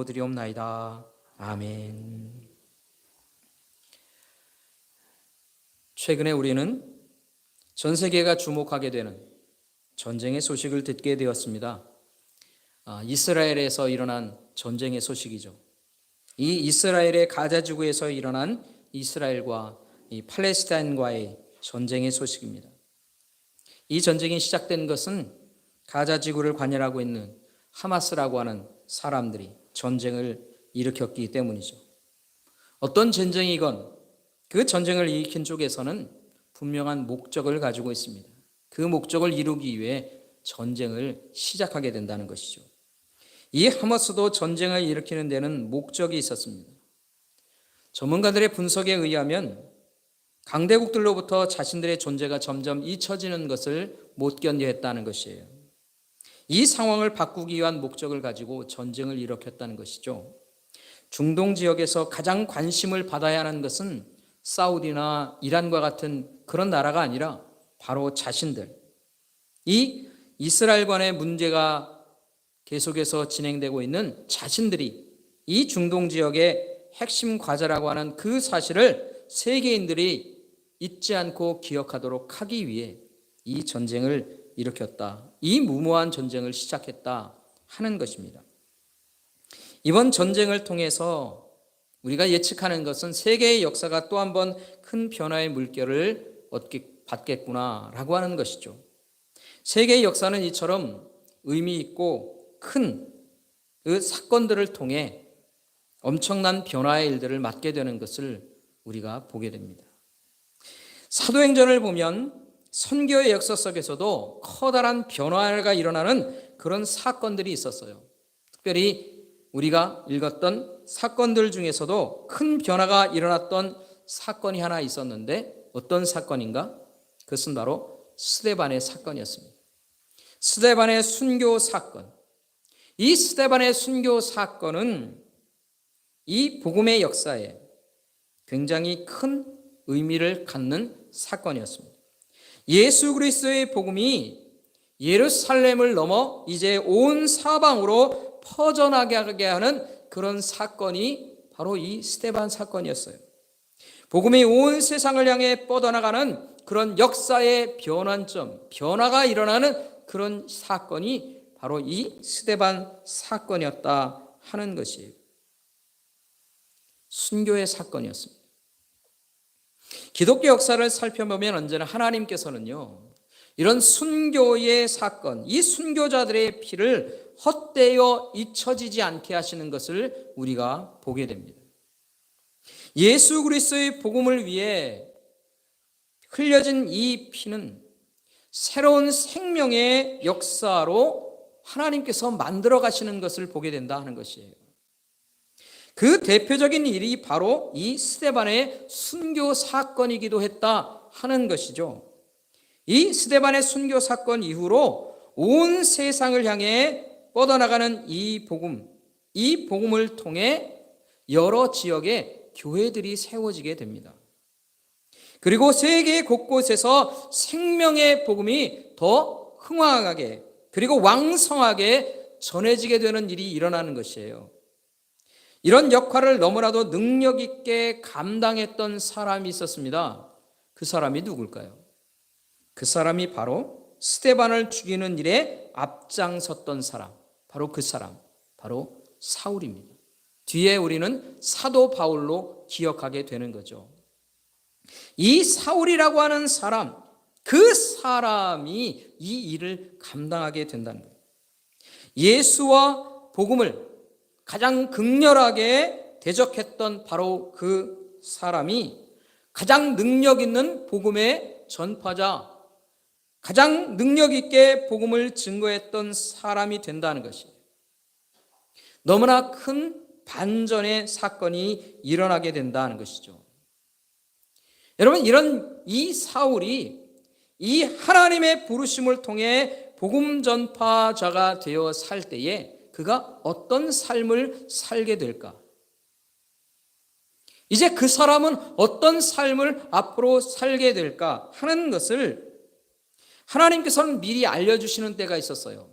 드리옵나이다. 아멘. 최근에 우리는 전 세계가 주목하게 되는 전쟁의 소식을 듣게 되었습니다. 이스라엘에서 일어난 전쟁의 소식이죠. 이 이스라엘의 가자 지구에서 일어난 이스라엘과 이 팔레스타인과의 전쟁의 소식입니다. 이 전쟁이 시작된 것은 가자 지구를 관할하고 있는 하마스라고 하는 사람들이 전쟁을 일으켰기 때문이죠. 어떤 전쟁이건 그 전쟁을 일으킨 쪽에서는 분명한 목적을 가지고 있습니다. 그 목적을 이루기 위해 전쟁을 시작하게 된다는 것이죠. 이 하마스도 전쟁을 일으키는 데는 목적이 있었습니다. 전문가들의 분석에 의하면 강대국들로부터 자신들의 존재가 점점 잊혀지는 것을 못 견뎌했다는 것이에요. 이 상황을 바꾸기 위한 목적을 가지고 전쟁을 일으켰다는 것이죠. 중동 지역에서 가장 관심을 받아야 하는 것은 사우디나 이란과 같은 그런 나라가 아니라 바로 자신들. 이 이스라엘 간의 문제가 계속해서 진행되고 있는 자신들이 이 중동 지역의 핵심 과제라고 하는 그 사실을 세계인들이 잊지 않고 기억하도록 하기 위해 이 전쟁을 일으켰다. 이 무모한 전쟁을 시작했다 하는 것입니다. 이번 전쟁을 통해서 우리가 예측하는 것은 세계의 역사가 또 한 번 큰 변화의 물결을 받겠구나라고 하는 것이죠. 세계의 역사는 이처럼 의미 있고 큰 그 사건들을 통해 엄청난 변화의 일들을 맞게 되는 것을 우리가 보게 됩니다. 사도행전을 보면 선교의 역사 속에서도 커다란 변화가 일어나는 그런 사건들이 있었어요. 특별히 우리가 읽었던 사건들 중에서도 큰 변화가 일어났던 사건이 하나 있었는데 어떤 사건인가? 그것은 바로 스데반의 사건이었습니다. 스데반의 순교 사건. 이 스데반의 순교 사건은 이 복음의 역사에 굉장히 큰 의미를 갖는 사건이었습니다. 예수 그리스도의 복음이 예루살렘을 넘어 이제 온 사방으로 퍼져나가게 하는 그런 사건이 바로 이 스데반 사건이었어요. 복음이 온 세상을 향해 뻗어나가는 그런 역사의 변환점, 변화가 일어나는 그런 사건이 바로 이 스데반 사건이었다 하는 것이에요. 순교의 사건이었습니다. 기독교 역사를 살펴보면 언제나 하나님께서는요, 이런 순교의 사건, 이 순교자들의 피를 헛되어 잊혀지지 않게 하시는 것을 우리가 보게 됩니다. 예수 그리스도의 복음을 위해 흘려진 이 피는 새로운 생명의 역사로 하나님께서 만들어 가시는 것을 보게 된다 하는 것이에요. 그 대표적인 일이 바로 이 스데반의 순교 사건이기도 했다 하는 것이죠. 이 스데반의 순교 사건 이후로 온 세상을 향해 뻗어나가는 이 복음을 통해 여러 지역에 교회들이 세워지게 됩니다. 그리고 세계 곳곳에서 생명의 복음이 더 흥황하게 그리고 왕성하게 전해지게 되는 일이 일어나는 것이에요. 이런 역할을 너무나도 능력 있게 감당했던 사람이 있었습니다. 그 사람이 누굴까요? 그 사람이 바로 스데반을 죽이는 일에 앞장섰던 사람, 바로 그 사람, 바로 사울입니다. 뒤에 우리는 사도 바울로 기억하게 되는 거죠. 이 사울이라고 하는 사람, 그 사람이 이 일을 감당하게 된다는 거예요. 예수와 복음을 가장 극렬하게 대적했던 바로 그 사람이 가장 능력 있는 복음의 전파자, 가장 능력 있게 복음을 증거했던 사람이 된다는 것이에요. 너무나 큰 반전의 사건이 일어나게 된다는 것이죠. 여러분, 이 사울이 이 하나님의 부르심을 통해 복음 전파자가 되어 살 때에 그가 어떤 삶을 살게 될까? 이제 그 사람은 어떤 삶을 앞으로 살게 될까 하는 것을 하나님께서는 미리 알려주시는 때가 있었어요.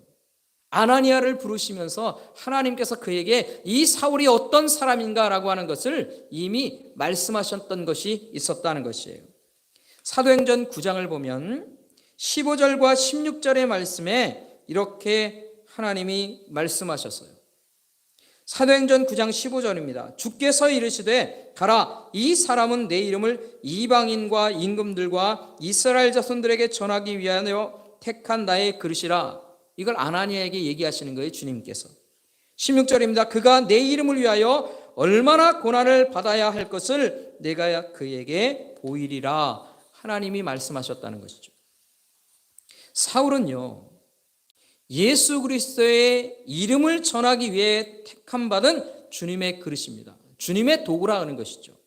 아나니아를 부르시면서 하나님께서 그에게 이 사울이 어떤 사람인가라고 하는 것을 이미 말씀하셨던 것이 있었다는 것이에요. 사도행전 9장을 보면 15절과 16절의 말씀에 이렇게 하나님이 말씀하셨어요. 사도행전 9장 15절입니다. 주께서 이르시되 가라, 이 사람은 내 이름을 이방인과 임금들과 이스라엘 자손들에게 전하기 위하여 택한 나의 그릇이라. 이걸 아나니아에게 얘기하시는 거예요, 주님께서. 16절입니다. 그가 내 이름을 위하여 얼마나 고난을 받아야 할 것을 내가 그에게 보이리라. 하나님이 말씀하셨다는 것이죠. 사울은요, 예수 그리스도의 이름을 전하기 위해 택함받은 주님의 그릇입니다. 주님의 도구라 하는 것이죠.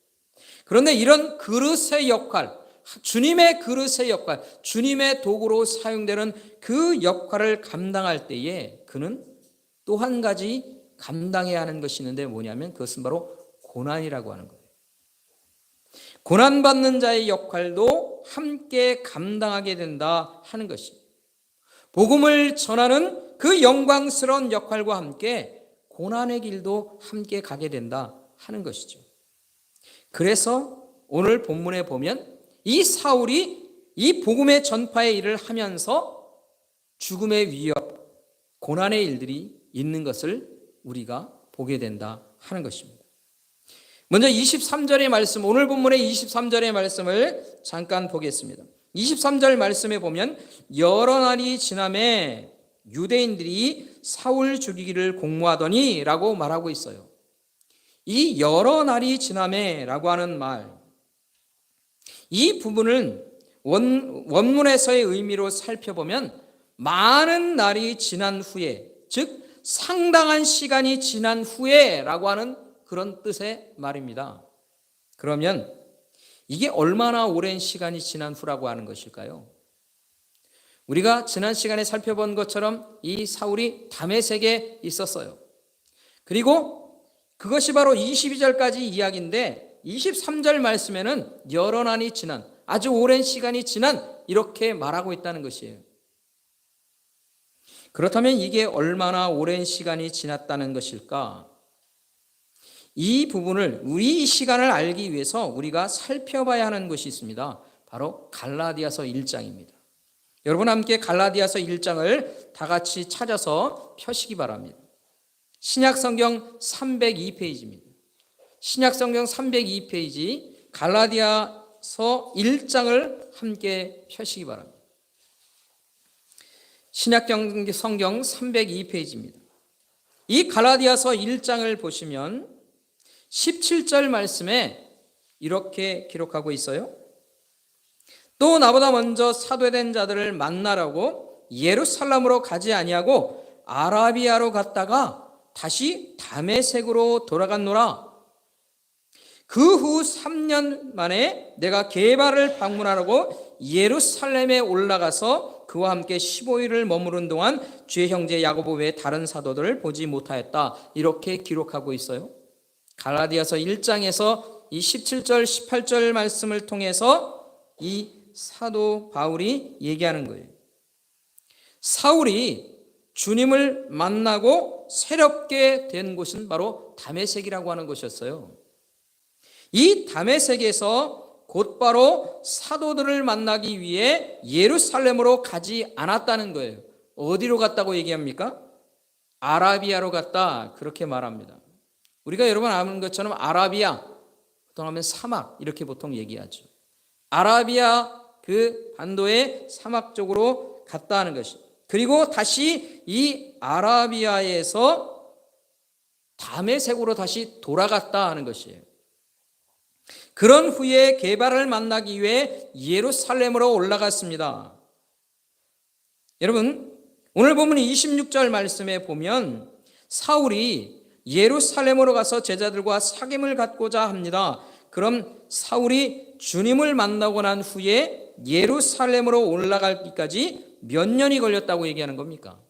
그런데 이런 그릇의 역할, 주님의 그릇의 역할, 주님의 도구로 사용되는 그 역할을 감당할 때에 그는 또 한 가지 감당해야 하는 것이 있는데 뭐냐면 그것은 바로 고난이라고 하는 거예요. 고난받는 자의 역할도 함께 감당하게 된다 하는 것입니다. 복음을 전하는 그 영광스러운 역할과 함께 고난의 길도 함께 가게 된다 하는 것이죠. 그래서 오늘 본문에 보면 이 사울이 이 복음의 전파의 일을 하면서 죽음의 위협, 고난의 일들이 있는 것을 우리가 보게 된다 하는 것입니다. 먼저 23절의 말씀, 오늘 본문의 23절의 말씀을 잠깐 보겠습니다. 23절 말씀에 보면 여러 날이 지남에 유대인들이 사울 죽이기를 공모하더니 라고 말하고 있어요. 이 여러 날이 지남에 라고 하는 말, 이 부분은 원문에서의 의미로 살펴보면 많은 날이 지난 후에, 즉 상당한 시간이 지난 후에 라고 하는 그런 뜻의 말입니다. 그러면 이게 얼마나 오랜 시간이 지난 후라고 하는 것일까요? 우리가 지난 시간에 살펴본 것처럼 이 사울이 다메섹에 있었어요. 그리고 그것이 바로 22절까지 이야기인데 23절 말씀에는 여러 날이 지난, 아주 오랜 시간이 지난 이렇게 말하고 있다는 것이에요. 그렇다면 이게 얼마나 오랜 시간이 지났다는 것일까? 이 부분을, 우리 이 시간을 알기 위해서 우리가 살펴봐야 하는 것이 있습니다. 바로 갈라디아서 1장입니다. 여러분 함께 갈라디아서 1장을 다 같이 찾아서 펴시기 바랍니다. 신약성경 302페이지입니다. 신약성경 302페이지 갈라디아서 1장을 함께 펴시기 바랍니다. 신약성경 302페이지입니다. 이 갈라디아서 1장을 보시면 17절 말씀에 이렇게 기록하고 있어요. 또 나보다 먼저 사도된 자들을 만나라고 예루살렘으로 가지 아니하고 아라비아로 갔다가 다시 다메섹으로 돌아갔노라. 그 후 3년 만에 내가 게바를 방문하라고 예루살렘에 올라가서 그와 함께 15일을 머무른 동안 주의 형제 야고보 외에 다른 사도들을 보지 못하였다. 이렇게 기록하고 있어요. 갈라디아서 1장에서 이 17절, 18절 말씀을 통해서 이 사도 바울이 얘기하는 거예요. 사울이 주님을 만나고 새롭게 된 곳은 바로 다메섹이라고 하는 곳이었어요. 이 다메섹에서 곧바로 사도들을 만나기 위해 예루살렘으로 가지 않았다는 거예요. 어디로 갔다고 얘기합니까? 아라비아로 갔다, 그렇게 말합니다. 우리가 여러분 아는 것처럼 아라비아, 보통 하면 사막 이렇게 보통 얘기하죠. 아라비아 그 반도의 사막 쪽으로 갔다 하는 것이. 그리고 다시 이 아라비아에서 다메섹으로 다시 돌아갔다 하는 것이에요. 그런 후에 게바를 만나기 위해 예루살렘으로 올라갔습니다. 여러분, 오늘 본문 26절 말씀에 보면 사울이 예루살렘으로 가서 제자들과 사귐을 갖고자 합니다. 그럼 사울이 주님을 만나고 난 후에 예루살렘으로 올라가기까지 몇 년이 걸렸다고 얘기하는 겁니까?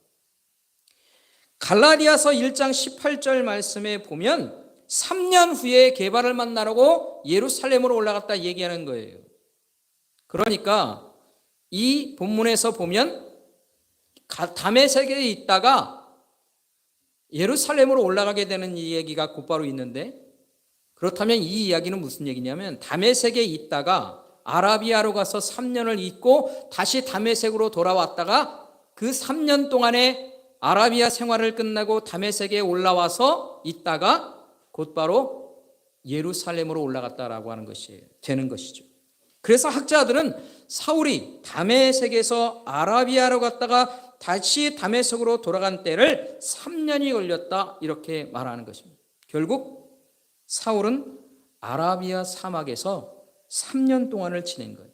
갈라디아서 1장 18절 말씀에 보면 3년 후에 게바를 만나라고 예루살렘으로 올라갔다 얘기하는 거예요. 그러니까 이 본문에서 보면 다메섹에 있다가 예루살렘으로 올라가게 되는 이 얘기가 곧바로 있는데, 그렇다면 이 이야기는 무슨 얘기냐면 다메섹에 있다가 아라비아로 가서 3년을 있고 다시 다메섹으로 돌아왔다가 그 3년 동안에 아라비아 생활을 끝나고 다메섹에 올라와서 있다가 곧바로 예루살렘으로 올라갔다라고 하는 것이 되는 것이죠. 그래서 학자들은 사울이 다메섹에서 아라비아로 갔다가 다시 다메섹으로 돌아간 때를 3년이 걸렸다 이렇게 말하는 것입니다. 결국 사울은 아라비아 사막에서 3년 동안을 지낸 거예요.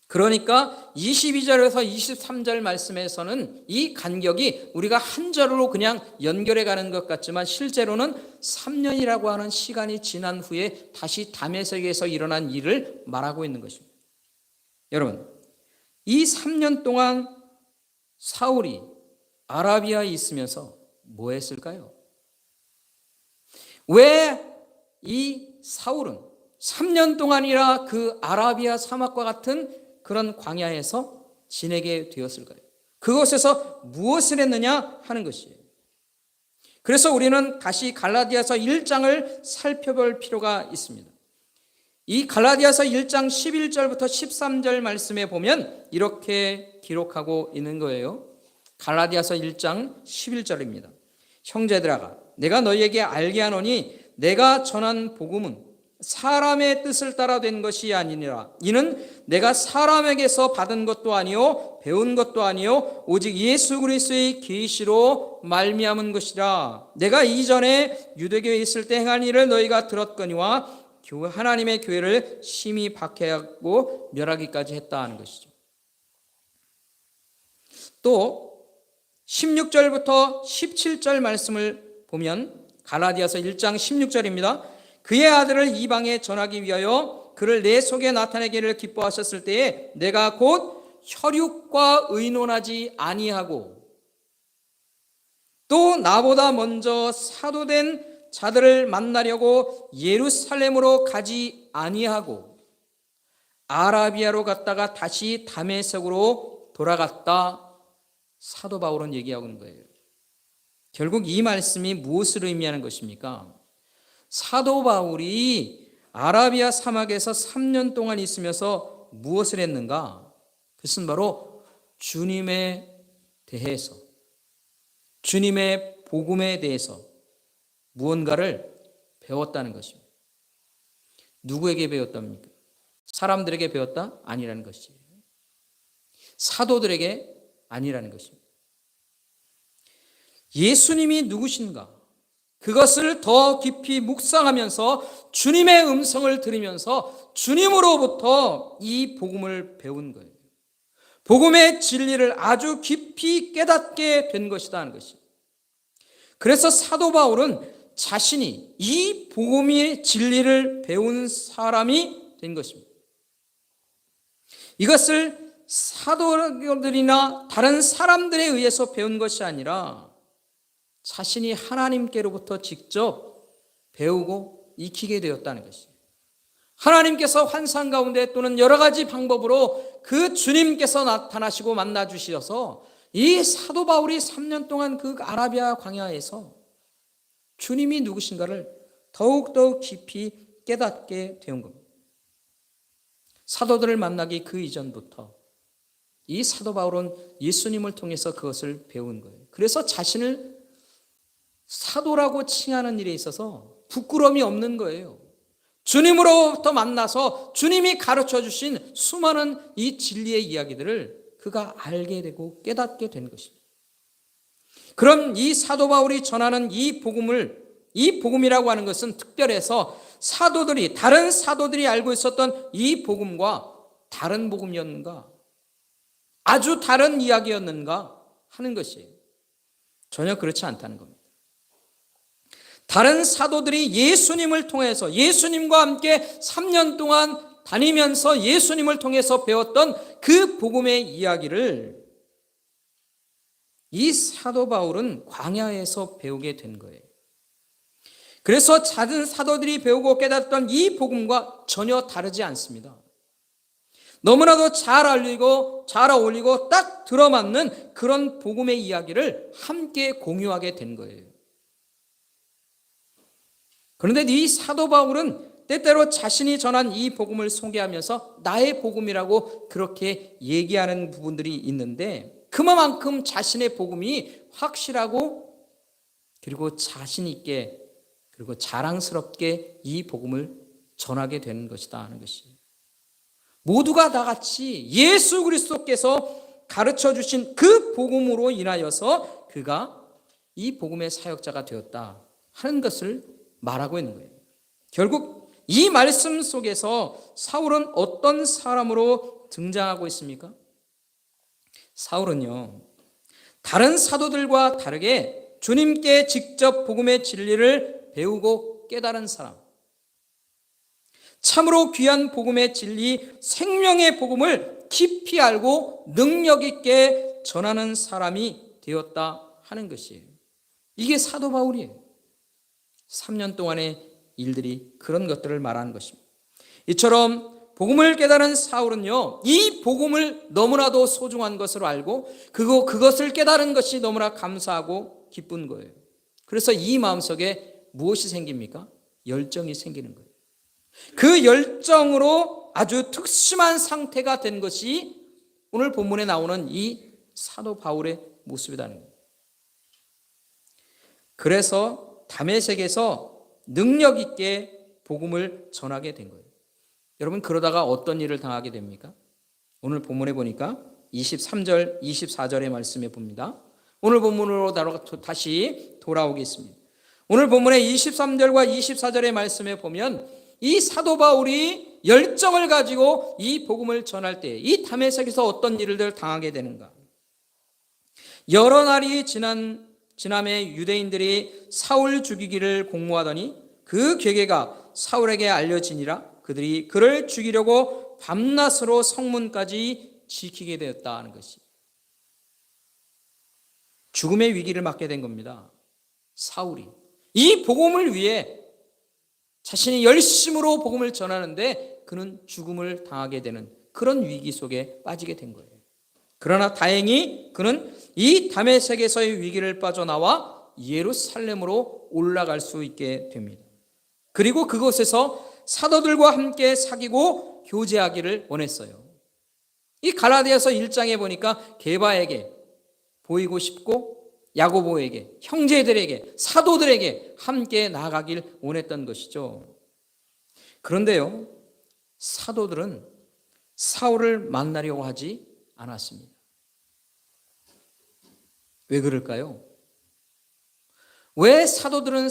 그러니까 22절에서 23절 말씀에서는 이 간격이 우리가 한 절로 그냥 연결해 가는 것 같지만 실제로는 3년이라고 하는 시간이 지난 후에 다시 다메섹에서 일어난 일을 말하고 있는 것입니다. 여러분, 이 3년 동안 사울이 아라비아에 있으면서 뭐 했을까요? 왜 이 사울은 3년 동안이라 그 아라비아 사막과 같은 그런 광야에서 지내게 되었을까요? 그곳에서 무엇을 했느냐 하는 것이에요. 그래서 우리는 다시 갈라디아서 1장을 살펴볼 필요가 있습니다. 이 갈라디아서 1장 11절부터 13절 말씀에 보면 이렇게 기록하고 있는 거예요. 갈라디아서 1장 11절입니다. 형제들아, 내가 너희에게 알게 하노니 내가 전한 복음은 사람의 뜻을 따라 된 것이 아니니라. 이는 내가 사람에게서 받은 것도 아니요 배운 것도 아니요 오직 예수 그리스도의 계시로 말미암은 것이라. 내가 이전에 유대교에 있을 때 행한 일을 너희가 들었거니와 하나님의 교회를 심히 박해하고 멸하기까지 했다 하는 것이죠. 또 16절부터 17절 말씀을 보면 갈라디아서 1장 16절입니다. 그의 아들을 이방에 전하기 위하여 그를 내 속에 나타내기를 기뻐하셨을 때에 내가 곧 혈육과 의논하지 아니하고 또 나보다 먼저 사도된 자들을 만나려고 예루살렘으로 가지 아니하고 아라비아로 갔다가 다시 다메섹으로 돌아갔다. 사도 바울은 얘기하고 있는 거예요. 결국 이 말씀이 무엇을 의미하는 것입니까? 사도 바울이 아라비아 사막에서 3년 동안 있으면서 무엇을 했는가? 그것은 바로 주님에 대해서, 주님의 복음에 대해서 무언가를 배웠다는 것입니다. 누구에게 배웠답니까? 사람들에게 배웠다? 아니라는 것이에요. 사도들에게 아니라는 것입니다. 예수님이 누구신가? 그것을 더 깊이 묵상하면서 주님의 음성을 들으면서 주님으로부터 이 복음을 배운 거예요. 복음의 진리를 아주 깊이 깨닫게 된 것이다 하는 것입니다. 그래서 사도 바울은 자신이 이 복음의 진리를 배운 사람이 된 것입니다. 이것을 사도들이나 다른 사람들에 의해서 배운 것이 아니라 자신이 하나님께로부터 직접 배우고 익히게 되었다는 것이에요. 하나님께서 환상 가운데 또는 여러 가지 방법으로 그 주님께서 나타나시고 만나 주셔서 이 사도 바울이 3년 동안 그 아라비아 광야에서 주님이 누구신가를 더욱더욱 깊이 깨닫게 되는 겁니다. 사도들을 만나기 그 이전부터 이 사도 바울은 예수님을 통해서 그것을 배운 거예요. 그래서 자신을 사도라고 칭하는 일에 있어서 부끄러움이 없는 거예요. 주님으로부터 만나서 주님이 가르쳐 주신 수많은 이 진리의 이야기들을 그가 알게 되고 깨닫게 된 것입니다. 그럼 이 사도 바울이 전하는 이 복음이라고 하는 것은 특별해서 다른 사도들이 알고 있었던 이 복음과 다른 복음이었는가? 아주 다른 이야기였는가? 하는 것이에요. 전혀 그렇지 않다는 겁니다. 다른 사도들이 예수님을 통해서 예수님과 함께 3년 동안 다니면서 예수님을 통해서 배웠던 그 복음의 이야기를 이 사도 바울은 광야에서 배우게 된 거예요. 그래서 다른 사도들이 배우고 깨닫던 이 복음과 전혀 다르지 않습니다. 너무나도 잘 알리고 잘 어울리고 딱 들어맞는 그런 복음의 이야기를 함께 공유하게 된 거예요. 그런데 이 사도 바울은 때때로 자신이 전한 이 복음을 소개하면서 나의 복음이라고 그렇게 얘기하는 부분들이 있는데, 그만큼 자신의 복음이 확실하고 그리고 자신 있게 그리고 자랑스럽게 이 복음을 전하게 되는 것이다 하는 것이, 모두가 다 같이 예수 그리스도께서 가르쳐 주신 그 복음으로 인하여서 그가 이 복음의 사역자가 되었다 하는 것을 말하고 있는 거예요. 결국 이 말씀 속에서 사울은 어떤 사람으로 등장하고 있습니까? 사울은요, 다른 사도들과 다르게 주님께 직접 복음의 진리를 배우고 깨달은 사람, 참으로 귀한 복음의 진리, 생명의 복음을 깊이 알고 능력 있게 전하는 사람이 되었다 하는 것이에요. 이게 사도 바울이에요. 3년 동안의 일들이 그런 것들을 말하는 것입니다. 이처럼 복음을 깨달은 사울은요, 이 복음을 너무나도 소중한 것으로 알고 그것을 깨달은 것이 너무나 감사하고 기쁜 거예요. 그래서 이 마음속에 무엇이 생깁니까? 열정이 생기는 거예요. 그 열정으로 아주 특심한 상태가 된 것이 오늘 본문에 나오는 이 사도 바울의 모습이라는 거예요. 그래서 다메섹에서 능력 있게 복음을 전하게 된 거예요. 여러분, 그러다가 어떤 일을 당하게 됩니까? 오늘 본문에 보니까 23절, 24절의 말씀에 봅니다. 오늘 본문으로 다시 돌아오겠습니다. 오늘 본문의 23절과 24절의 말씀에 보면 이 사도 바울이 열정을 가지고 이 복음을 전할 때 이 다메섹에서 어떤 일을 당하게 되는가? 여러 날이 지남에 유대인들이 사울 죽이기를 공모하더니 그 계계가 사울에게 알려지니라. 그들이 그를 죽이려고 밤낮으로 성문까지 지키게 되었다 하는 것이, 죽음의 위기를 맞게 된 겁니다. 사울이 이 복음을 위해 자신이 열심으로 복음을 전하는데 그는 죽음을 당하게 되는 그런 위기 속에 빠지게 된 거예요. 그러나 다행히 그는 이 다메섹에서의 위기를 빠져나와 예루살렘으로 올라갈 수 있게 됩니다. 그리고 그곳에서 사도들과 함께 사귀고 교제하기를 원했어요. 이 갈라디아서 1장에 보니까 게바에게 보이고 싶고 야고보에게, 형제들에게, 사도들에게 함께 나아가길 원했던 것이죠. 그런데요, 사도들은 사울을 만나려고 하지 않았습니다. 왜 그럴까요? 왜 사도들은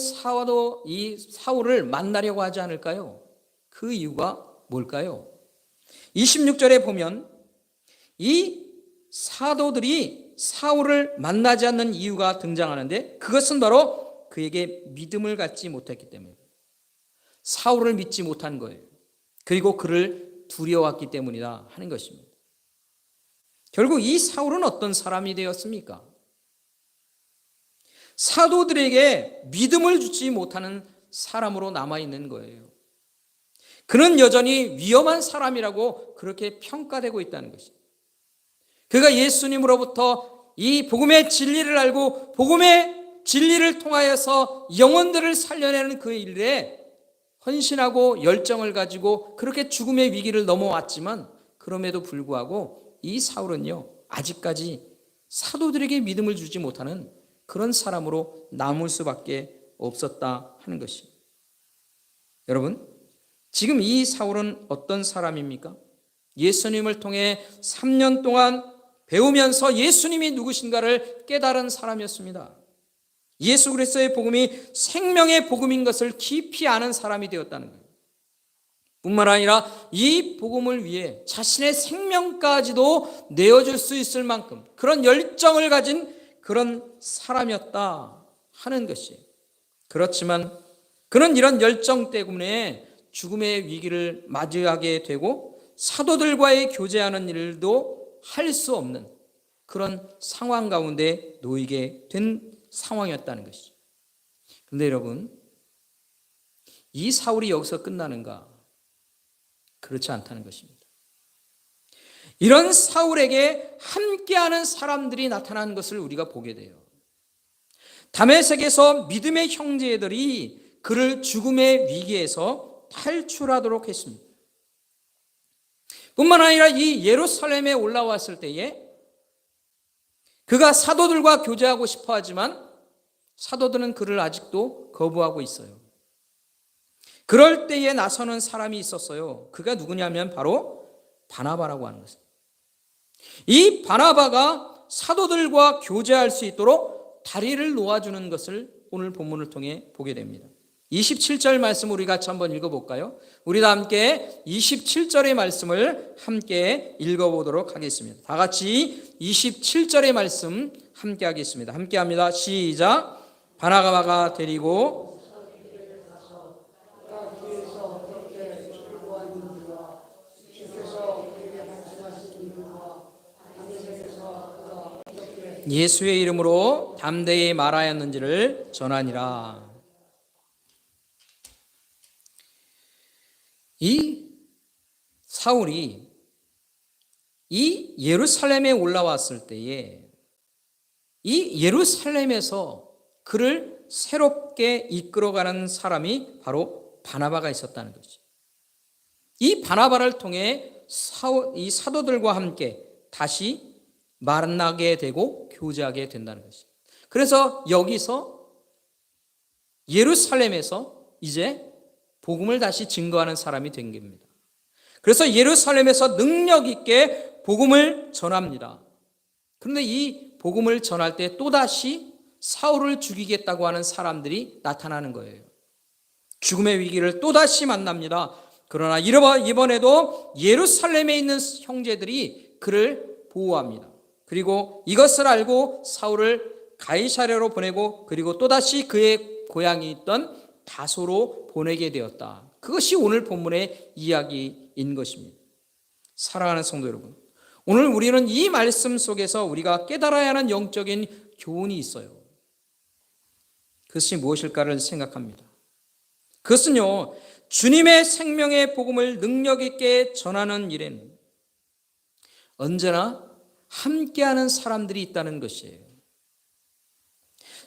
이 사울을 만나려고 하지 않을까요? 그 이유가 뭘까요? 26절에 보면 이 사도들이 사울을 만나지 않는 이유가 등장하는데, 그것은 바로 그에게 믿음을 갖지 못했기 때문입니다. 사울을 믿지 못한 거예요. 그리고 그를 두려워했기 때문이다 하는 것입니다. 결국 이 사울은 어떤 사람이 되었습니까? 사도들에게 믿음을 주지 못하는 사람으로 남아있는 거예요. 그는 여전히 위험한 사람이라고 그렇게 평가되고 있다는 것입니다. 그가 예수님으로부터 이 복음의 진리를 알고 복음의 진리를 통하여서 영혼들을 살려내는 그 일에 헌신하고 열정을 가지고 그렇게 죽음의 위기를 넘어왔지만, 그럼에도 불구하고 이 사울은요, 아직까지 사도들에게 믿음을 주지 못하는 그런 사람으로 남을 수밖에 없었다 하는 것입니다. 여러분, 지금 이 사울은 어떤 사람입니까? 예수님을 통해 3년 동안 배우면서 예수님이 누구신가를 깨달은 사람이었습니다. 예수 그리스도의 복음이 생명의 복음인 것을 깊이 아는 사람이 되었다는 거예요. 뿐만 아니라 이 복음을 위해 자신의 생명까지도 내어줄 수 있을 만큼 그런 열정을 가진 그런 사람이었다 하는 것이에요. 그렇지만 그는 이런 열정 때문에 죽음의 위기를 맞이하게 되고 사도들과의 교제하는 일도 할 수 없는 그런 상황 가운데 놓이게 된 상황이었다는 것이죠. 그런데 여러분, 이 사울이 여기서 끝나는가? 그렇지 않다는 것입니다. 이런 사울에게 함께하는 사람들이 나타난 것을 우리가 보게 돼요. 다메섹에서 믿음의 형제들이 그를 죽음의 위기에서 탈출하도록 했습니다. 뿐만 아니라 이 예루살렘에 올라왔을 때에 그가 사도들과 교제하고 싶어 하지만 사도들은 그를 아직도 거부하고 있어요. 그럴 때에 나서는 사람이 있었어요. 그가 누구냐면 바로 바나바라고 하는 것입니다. 이 바나바가 사도들과 교제할 수 있도록 다리를 놓아주는 것을 오늘 본문을 통해 보게 됩니다. 27절 말씀 우리 같이 한번 읽어볼까요? 우리 다 함께 27절의 말씀을 함께 읽어보도록 하겠습니다. 다 같이 27절의 말씀 함께 하겠습니다. 함께 합니다. 시작. 바나바가 데리고 예수의 이름으로 담대히 말하였는지를 전하니라. 이 사울이 이 예루살렘에 올라왔을 때에 이 예루살렘에서 그를 새롭게 이끌어가는 사람이 바로 바나바가 있었다는 것이죠. 이 바나바를 통해 이 사도들과 함께 다시 만나게 되고 교제하게 된다는 것이죠. 그래서 여기서 예루살렘에서 이제 복음을 다시 증거하는 사람이 된 겁니다. 그래서 예루살렘에서 능력 있게 복음을 전합니다. 그런데 이 복음을 전할 때 또다시 사울을 죽이겠다고 하는 사람들이 나타나는 거예요. 죽음의 위기를 또다시 만납니다. 그러나 이번에도 예루살렘에 있는 형제들이 그를 보호합니다. 그리고 이것을 알고 사울을 가이사랴로 보내고 그리고 또다시 그의 고향이 있던 다소로 보내게 되었다. 그것이 오늘 본문의 이야기인 것입니다. 사랑하는 성도 여러분, 오늘 우리는 이 말씀 속에서 우리가 깨달아야 하는 영적인 교훈이 있어요. 그것이 무엇일까를 생각합니다. 그것은요, 주님의 생명의 복음을 능력 있게 전하는 일에는 언제나 함께하는 사람들이 있다는 것이에요.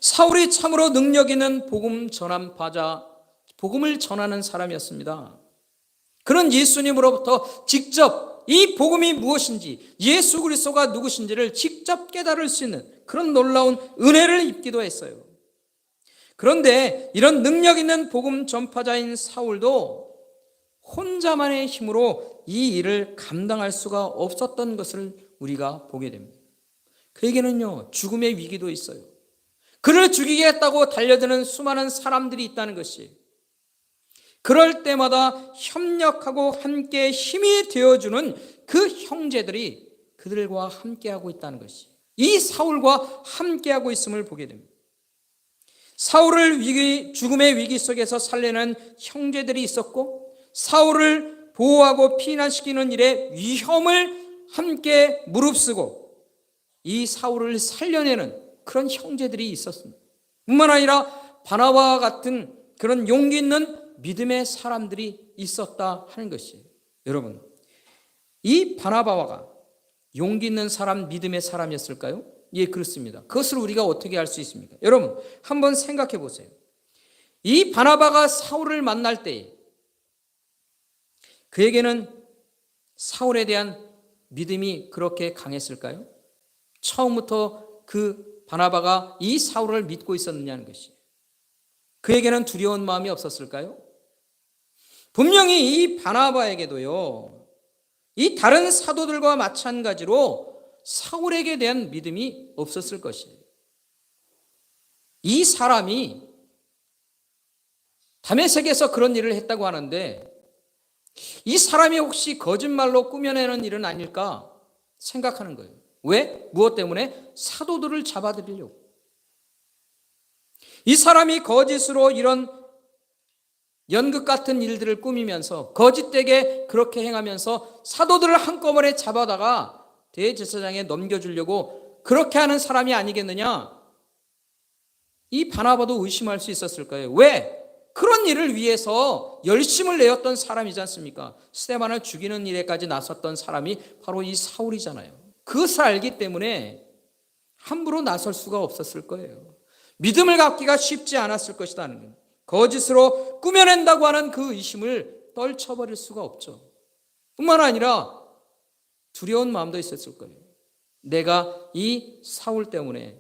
사울이 참으로 능력 있는 복음 전함파자, 복음을 전하는 사람이었습니다. 그는 예수님으로부터 직접 이 복음이 무엇인지, 예수 그리스도가 누구신지를 직접 깨달을 수 있는 그런 놀라운 은혜를 입기도 했어요. 그런데 이런 능력 있는 복음 전파자인 사울도 혼자만의 힘으로 이 일을 감당할 수가 없었던 것을 우리가 보게 됩니다. 그에게는요, 죽음의 위기도 있어요. 그를 죽이겠다고 달려드는 수많은 사람들이 있다는 것이, 그럴 때마다 협력하고 함께 힘이 되어주는 그 형제들이 그들과 함께하고 있다는 것이, 이 사울과 함께하고 있음을 보게 됩니다. 사울을 죽음의 위기 속에서 살리는 형제들이 있었고, 사울을 보호하고 피난시키는 일에 위험을 함께 무릅쓰고 이 사울을 살려내는 그런 형제들이 있었습니다. 뿐만 아니라 바나바와 같은 그런 용기 있는 믿음의 사람들이 있었다 하는 것이에요. 여러분, 이 바나바가 용기 있는 사람, 믿음의 사람이었을까요? 예, 그렇습니다. 그것을 우리가 어떻게 알 수 있습니까? 여러분, 한번 생각해 보세요. 이 바나바가 사울을 만날 때 그에게는 사울에 대한 믿음이 그렇게 강했을까요? 처음부터 그 바나바가 이 사울을 믿고 있었느냐는 것이, 그에게는 두려운 마음이 없었을까요? 분명히 이 바나바에게도요, 이 다른 사도들과 마찬가지로 사울에게 대한 믿음이 없었을 것이에요. 이 사람이 다메섹에서 그런 일을 했다고 하는데 이 사람이 혹시 거짓말로 꾸며내는 일은 아닐까 생각하는 거예요. 왜? 무엇 때문에? 사도들을 잡아들이려고. 이 사람이 거짓으로 이런 연극 같은 일들을 꾸미면서 거짓되게 그렇게 행하면서 사도들을 한꺼번에 잡아다가 대제사장에 넘겨주려고 그렇게 하는 사람이 아니겠느냐? 이 바나바도 의심할 수 있었을 거예요. 왜? 그런 일을 위해서 열심을 내었던 사람이지 않습니까? 스데반을 죽이는 일에까지 나섰던 사람이 바로 이 사울이잖아요. 그것을 알기 때문에 함부로 나설 수가 없었을 거예요. 믿음을 갖기가 쉽지 않았을 것이라는 거예요. 거짓으로 꾸며낸다고 하는 그 의심을 떨쳐버릴 수가 없죠. 뿐만 아니라 두려운 마음도 있었을 거예요. 내가 이 사울 때문에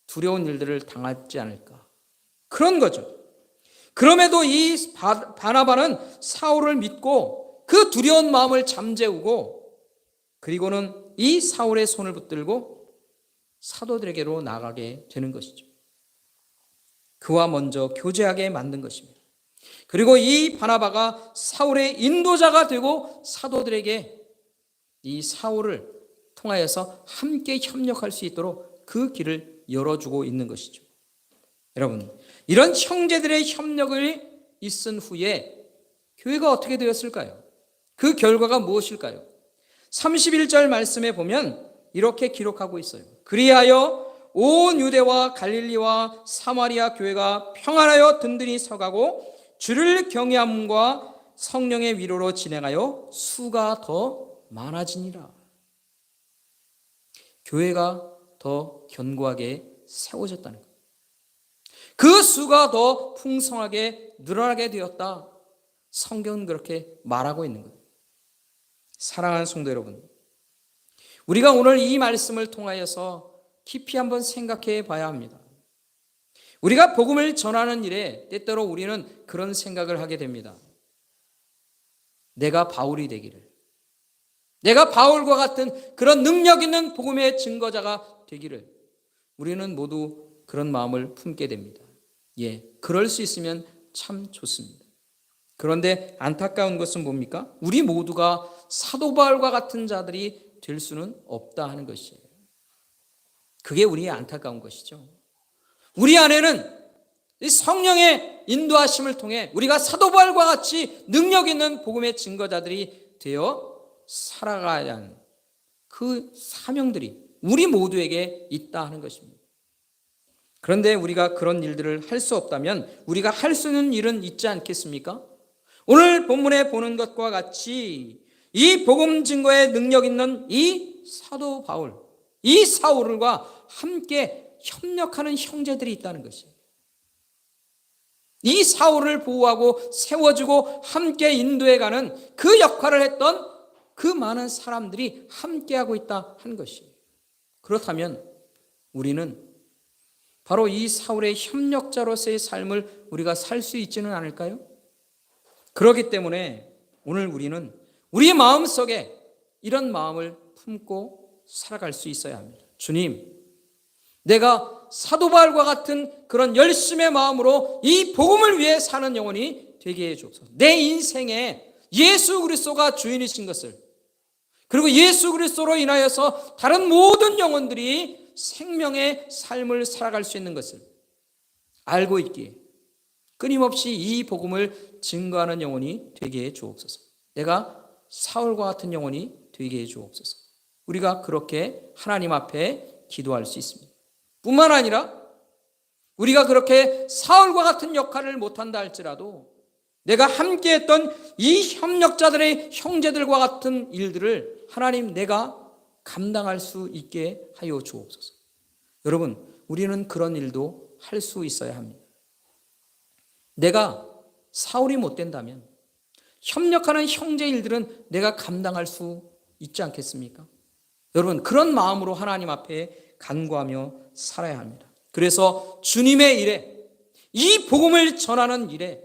두려운 일들을 당하지 않을까. 그런 거죠. 그럼에도 이 바나바는 사울을 믿고 그 두려운 마음을 잠재우고 그리고는 이 사울의 손을 붙들고 사도들에게로 나가게 되는 것이죠. 그와 먼저 교제하게 만든 것입니다. 그리고 이 바나바가 사울의 인도자가 되고 사도들에게 이 사울을 통하여서 함께 협력할 수 있도록 그 길을 열어주고 있는 것이죠. 여러분, 이런 형제들의 협력을 있은 후에 교회가 어떻게 되었을까요? 그 결과가 무엇일까요? 31절 말씀에 보면 이렇게 기록하고 있어요. 그리하여 온 유대와 갈릴리와 사마리아 교회가 평안하여 든든히 서가고 주를 경외함과 성령의 위로로 진행하여 수가 더 많아지니라. 교회가 더 견고하게 세워졌다는 것. 그 수가 더 풍성하게 늘어나게 되었다. 성경은 그렇게 말하고 있는 거예요. 사랑하는 성도 여러분, 우리가 오늘 이 말씀을 통하여서 깊이 한번 생각해 봐야 합니다. 우리가 복음을 전하는 일에 때때로 우리는 그런 생각을 하게 됩니다. 내가 바울이 되기를, 내가 바울과 같은 그런 능력 있는 복음의 증거자가 되기를, 우리는 모두 그런 마음을 품게 됩니다. 예, 그럴 수 있으면 참 좋습니다. 그런데 안타까운 것은 뭡니까? 우리 모두가 사도 바울과 같은 자들이 될 수는 없다 하는 것이에요. 그게 우리의 안타까운 것이죠. 우리 안에는 이 성령의 인도하심을 통해 우리가 사도 바울과 같이 능력 있는 복음의 증거자들이 되어 살아가야 하는 그 사명들이 우리 모두에게 있다 하는 것입니다. 그런데 우리가 그런 일들을 할 수 없다면 우리가 할 수 있는 일은 있지 않겠습니까? 오늘 본문에 보는 것과 같이 이 복음 증거에 능력 있는 이 사도 바울, 이 사울과 함께 협력하는 형제들이 있다는 것이에요. 이 사울을 보호하고 세워주고 함께 인도해가는 그 역할을 했던 그 많은 사람들이 함께하고 있다 하는 것이에요. 그렇다면 우리는 바로 이 사울의 협력자로서의 삶을 우리가 살 수 있지는 않을까요? 그렇기 때문에 오늘 우리는 우리의 마음속에 이런 마음을 품고 살아갈 수 있어야 합니다. 주님, 내가 사도 바울과 같은 그런 열심의 마음으로 이 복음을 위해 사는 영혼이 되게 해 주옵소서. 내 인생에 예수 그리스도가 주인이신 것을, 그리고 예수 그리스도로 인하여서 다른 모든 영혼들이 생명의 삶을 살아갈 수 있는 것을 알고 있기에 끊임없이 이 복음을 증거하는 영혼이 되게 해 주옵소서. 내가 사울과 같은 영혼이 되게 해 주옵소서. 우리가 그렇게 하나님 앞에 기도할 수 있습니다. 뿐만 아니라 우리가 그렇게 사울과 같은 역할을 못한다 할지라도 내가 함께했던 이 협력자들의 형제들과 같은 일들을 하나님 내가 감당할 수 있게 하여 주옵소서. 여러분, 우리는 그런 일도 할 수 있어야 합니다. 내가 사울이 못 된다면 협력하는 형제 일들은 내가 감당할 수 있지 않겠습니까? 여러분, 그런 마음으로 하나님 앞에 간구하며 살아야 합니다. 그래서 주님의 일에, 이 복음을 전하는 일에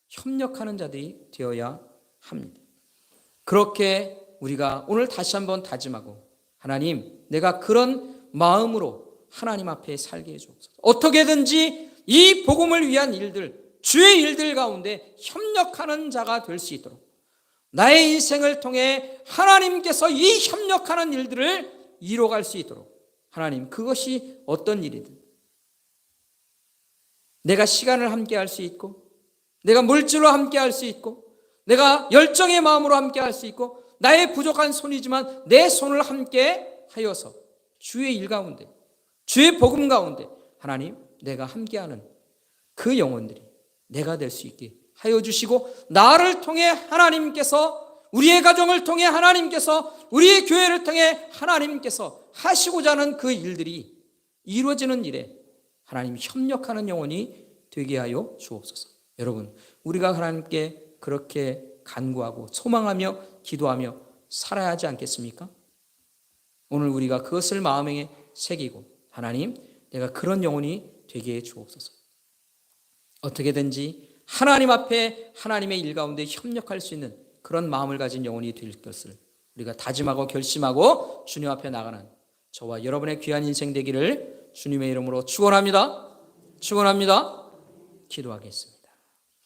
협력하는 자들이 되어야 합니다. 그렇게 우리가 오늘 다시 한번 다짐하고, 하나님, 내가 그런 마음으로 하나님 앞에 살게 해주옵소서. 어떻게든지 이 복음을 위한 일들, 주의 일들 가운데 협력하는 자가 될 수 있도록, 나의 인생을 통해 하나님께서 이 협력하는 일들을 이뤄갈 수 있도록, 하나님, 그것이 어떤 일이든 내가 시간을 함께 할 수 있고, 내가 물질로 함께 할 수 있고, 내가 열정의 마음으로 함께 할 수 있고, 나의 부족한 손이지만 내 손을 함께 하여서 주의 일 가운데, 주의 복음 가운데 하나님, 내가 함께하는 그 영혼들이 내가 될 수 있게 하여 주시고, 나를 통해 하나님께서, 우리의 가정을 통해 하나님께서, 우리의 교회를 통해 하나님께서 하시고자 하는 그 일들이 이루어지는 일에 하나님이 협력하는 영혼이 되게 하여 주옵소서. 여러분, 우리가 하나님께 그렇게 간구하고 소망하며 기도하며 살아야 하지 않겠습니까? 오늘 우리가 그것을 마음에 새기고, 하나님, 내가 그런 영혼이 되게 해 주옵소서. 어떻게든지 하나님 앞에 하나님의 일 가운데 협력할 수 있는 그런 마음을 가진 영혼이 될 것을 우리가 다짐하고 결심하고 주님 앞에 나가는 저와 여러분의 귀한 인생 되기를 주님의 이름으로 축원합니다. 축원합니다. 기도하겠습니다.